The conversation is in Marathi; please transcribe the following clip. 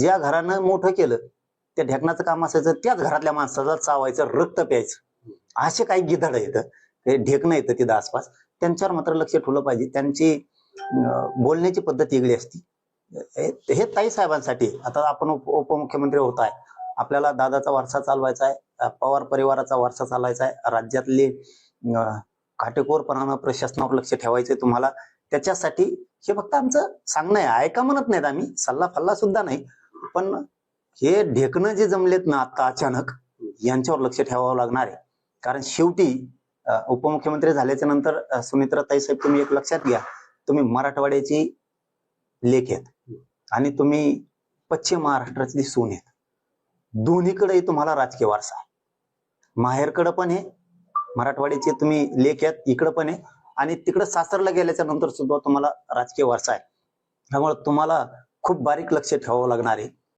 ज्या घरानं मोठं केलं त्या ढेकणाचं काम असायचं त्याच घरातल्या माणसाला चावायचं, रक्त प्यायचं. असे काही गिधाड येतं, ते ढेकणं येतं तिथं आसपास. त्यांच्यावर मात्र लक्ष ठेवलं पाहिजे. त्यांची बोलण्याची पद्धत वेगळी असती. हे ताई साहेबांसाठी. आता आपण उपमुख्यमंत्री होत आहे, आपल्याला दादाचा वारसा चालवायचा आहे, पवार परिवाराचा वारसा चालवायचा आहे, राज्यातले काटेकोरपणानं प्रशासनावर लक्ष ठेवायचंय तुम्हाला. त्याच्यासाठी हे फक्त आमचं सांगणं आहे, ऐका म्हणत नाहीत आम्ही, सल्ला फल्ला सुद्धा नाही. पण हे ढेकणं जे जमलेत ना आता अचानक, यांच्यावर लक्ष ठेवावं लागणार आहे. कारण शेवटी उपमुख्यमंत्री झाल्याच्या नंतर सुनेत्राताई साहेब, तुम्ही एक लक्षात घ्या, तुम्ही मराठवाड्याची लेख आहेत आणि तुम्ही पश्चिम महाराष्ट्रातली सून आहेत. दोन्हीकडेही तुम्हाला राजकीय वारसा आहे. माहेरकडं पण आहे, मराठवाड्याचे तुम्ही लेख आहेत, इकडं पण आहे, आणि तिकडं सासरला गेल्याच्या नंतर सुद्धा तुम्हाला राजकीय वारसा आहे. त्यामुळे तुम्हाला खूप बारीक लक्ष ठेवावं लागणार आहे.